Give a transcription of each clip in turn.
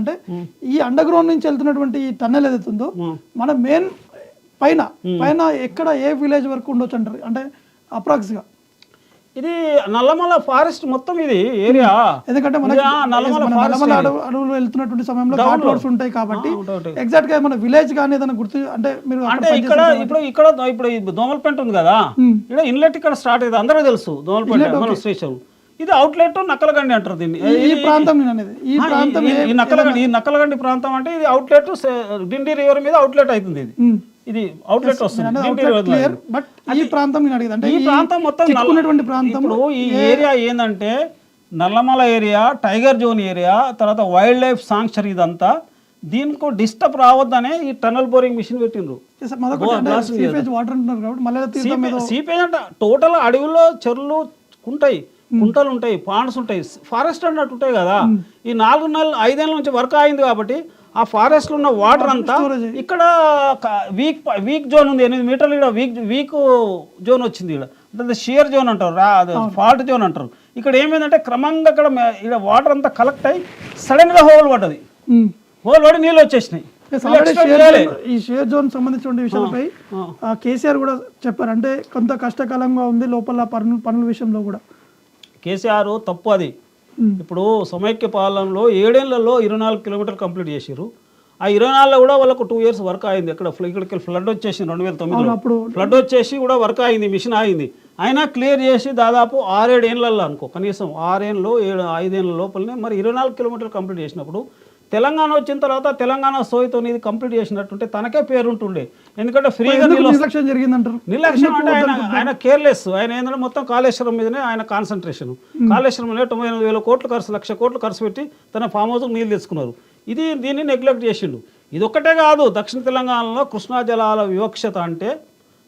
ఏంటంటే ఈ under ground నుంచి వెళ్తున్నటువంటి ఈ టన్నెల్ ఏదైతే ఉందో మన మెయిన్ పైన పైన ఎక్కడ ఏ విలేజ్ వరకు ఉండొచ్చు అంటారు అంటే అప్రాక్స్ గా? ఇది నల్లమల ఫారెస్ట్ మొత్తం ఇది ఏరియా. ఎందుకంటే మనకి నల్లమల అడవులు వెళ్తున్నటువంటి సమయంలో ఘాట్ రోడ్స్ ఉంటాయి కాబట్టి ఎగ్జాక్ట్ గా మన విలేజ్ గానీ ఏదైనా గుర్తు అంటే మీరు అంటే ఇప్పుడు దోమలపేట ఉంది కదా, ఇక్కడ ఇన్లెట్ ఇక్కడ స్టార్ట్ అయ్యింది, అందరూ తెలుసు దోమలపేట మన స్టేషన్. ఇది అవుట్లెట్ నక్కలగండి అంటారు దీన్ని. ఈ ప్రాంతం ఈ ప్రాంతం ఈ నక్కలగండి ప్రాంతం అంటే ఇది అవుట్లెట్ డిండి రివర్ మీద అవుట్లెట్ అవుతుంది. ఇది అవుట్లెట్ వస్తుంది. బట్ ఈ ప్రాంతం ఈ ప్రాంతం మొత్తం ఇప్పుడు ఈ ఏరియా ఏంటంటే Nallamala area, tiger zone area, తర్వాత వైల్డ్ లైఫ్ సాంక్చురీ. ఇదంతా దీనికి డిస్టర్బ్ రావద్దనే ఈ టనల్ బోరింగ్ మిషన్ పెట్టిండ్రు. సీపేజ్ అంటే టోటల్ అడవిలో చెరువులు ఉంటాయి, కుంటలు ఉంటాయి, పాండ్స్ ఉంటాయి, ఫారెస్ట్ అన్నట్టు ఉంటాయి కదా. ఈ 4 నెలలు 5 ఏళ్ళ నుంచి వర్క్ అయింది కాబట్టి ఆ ఫారెస్ట్ లో ఉన్న వాటర్ అంతా ఇక్కడ వీక్ జోన్ ఉంది. 8 మీటర్లు ఇక్కడ వీక్ జోన్ వచ్చింది. ఇక్కడ అంటే షియర్ జోన్ అంటారు, ఫాల్ట్ జోన్ అంటారు. ఇక్కడ ఏమైందంటే క్రమంగా ఇక్కడ వాటర్ అంతా కలెక్ట్ అయ్యి సడన్ గా హోల్ పడ్డది. హోల్ పడి నీళ్ళు వచ్చేసినాయి. ఈ షేర్ జోన్ సంబంధించిన విషయాలపై కేసీఆర్ కూడా చెప్పారు. అంటే కొంత కష్టకాలంగా ఉంది లోపల పనుల విషయంలో కూడా. కేసీఆర్ తప్పు అది. ఇప్పుడు సమైక్య పాలనలో 7 ఏళ్లలో 24 కిలోమీటర్లు కంప్లీట్ చేసారు. ఆ 24లో కూడా వాళ్ళకు 2 ఇయర్స్ వర్క్ అయింది. ఇక్కడికి ఫ్లడ్ వచ్చేసి 2009లో ఫ్లడ్ వచ్చేసి కూడా వర్క్ అయింది, మిషన్ అయింది. అయినా క్లియర్ చేసి దాదాపు 6-7 ఏళ్ళల్లో అనుకో, కనీసం 6 ఏళ్ళలో 5 ఏళ్ళ లోపలనే మరి 24 కిలోమీటర్లు కంప్లీట్ చేసినప్పుడు తెలంగాణ వచ్చిన తర్వాత తెలంగాణ సోయితో ఇది కంప్లీట్ చేసినట్టుంటే తనకే పేరుంటుండే. ఎందుకంటే ఫ్రీగా నిర్లక్ష్యం జరిగిందంటారు. నిర్లక్ష్యం అంటే ఆయన కేర్లెస్. ఆయన ఏంటంటే మొత్తం కాళేశ్వరం మీదనే ఆయన కాన్సన్ట్రేషన్. కాళేశ్వరం 98,000 కోట్లు ఖర్చు, 1,00,000 కోట్లు ఖర్చు పెట్టి తన ఫామ్ హౌస్కి నీళ్ళు తెచ్చుకున్నారు. దీన్ని నెగ్లెక్ట్ చేసిండు. ఇది ఒక్కటే కాదు, దక్షిణ తెలంగాణలో కృష్ణా జలాల వివక్షత అంటే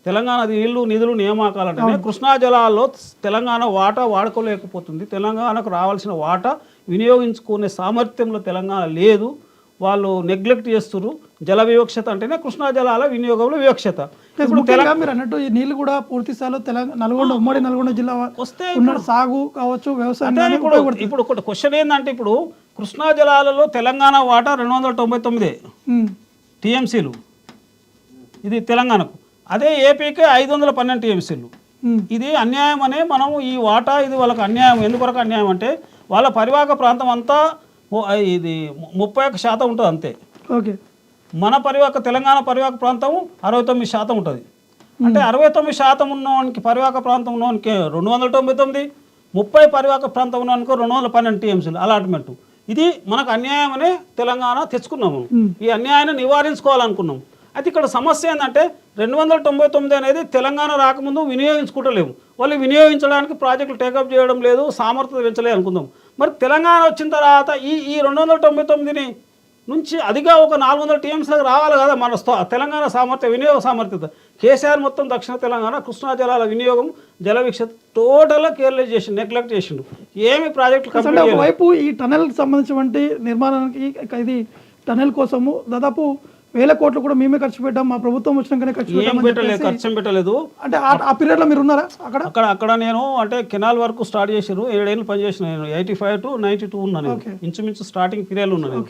తెలంగాణ నీళ్లు నిధులు నియామకాలంటేనే కృష్ణా జలాల్లో తెలంగాణ వాటా వాడుకోలేకపోతుంది. తెలంగాణకు రావాల్సిన వాటా వినియోగించుకునే సామర్థ్యంలో తెలంగాణ లేదు. వాళ్ళు నెగ్లెక్ట్ చేస్తున్నారు. జల వివక్షత అంటేనే కృష్ణా జలాల వినియోగంలో వివక్షత. ఇప్పుడు మీరు అన్నట్టు ఈ నీళ్లు కూడా పూర్తి స్థాయిలో తెలంగాణ ఉమ్మడి నల్గొండ జిల్లా వస్తే సాగు కావచ్చు, వ్యవసాయం. ఇప్పుడు ఒకటి క్వశ్చన్ ఏంటంటే ఇప్పుడు కృష్ణా జలాలలో తెలంగాణ వాటా 299 టీఎంసీలు ఇది తెలంగాణకు. అదే ఏపీకి 512 టీఎంసీలు. ఇది అన్యాయం అనే మనం ఈ వాటా ఇది వాళ్ళకి అన్యాయం. ఎందుకొరకు అన్యాయం అంటే వాళ్ళ పరివాహక ప్రాంతం అంతా ఇది 31% ఉంటుంది అంతే. ఓకే, మన తెలంగాణ పరివాహక ప్రాంతం 69% ఉంటుంది. అంటే 69% ఉన్నవానికి పరివాహక ప్రాంతం ఉన్నవానికి 299, 30 పరివాహక ప్రాంతం ఉన్నవానికి 212 టీఎంసీలు అలాట్మెంట్. ఇది మనకు అన్యాయం అనే తెలంగాణ తెచ్చుకున్నాము. ఈ అన్యాయాన్ని నివారించుకోవాలనుకున్నాం. అయితే ఇక్కడ సమస్య ఏంటంటే 299 అనేది తెలంగాణ రాకముందు వినియోగించుకుంటలేము. వాళ్ళు వినియోగించడానికి ప్రాజెక్టులు టేకప్ చేయడం లేదు, సామర్థ్యం పెంచలేదు అనుకుందాం. మరి తెలంగాణ వచ్చిన తర్వాత ఈ 299 నుంచి అదిగా ఒక 400 టీఎంసీలకు రావాలి కదా మన తెలంగాణ వినియోగ సామర్థ్యత. కేసీఆర్ మొత్తం దక్షిణ తెలంగాణ కృష్ణా జలాల వినియోగం జల విక్షత టోటల్గా కేర్లెస్ చేసిండు, నెగ్లెక్ట్ చేసిండు. ఏమి ప్రాజెక్టులు వైపు ఈ టనెల్కి సంబంధించిన నిర్మాణానికి ఇది టనెల్ కోసము దాదాపు 1,000 కోట్లు కూడా మేమే ఖర్చు పెట్టాం, మా ప్రభుత్వం వచ్చినాకనే ఖర్చు పెట్టలేదు. అంటే ఆ పీరియడ్ లో మీరు ఉన్నారా అక్కడ నేను అంటే కెనాల్ వరకు స్టార్ట్ చేసారు. 7 ఏళ్ళు పనిచేసిన నేను 85 to 92 ఉన్నాను. ఇంచుమించు స్టార్టింగ్ పీరియడ్ ఉన్నాను.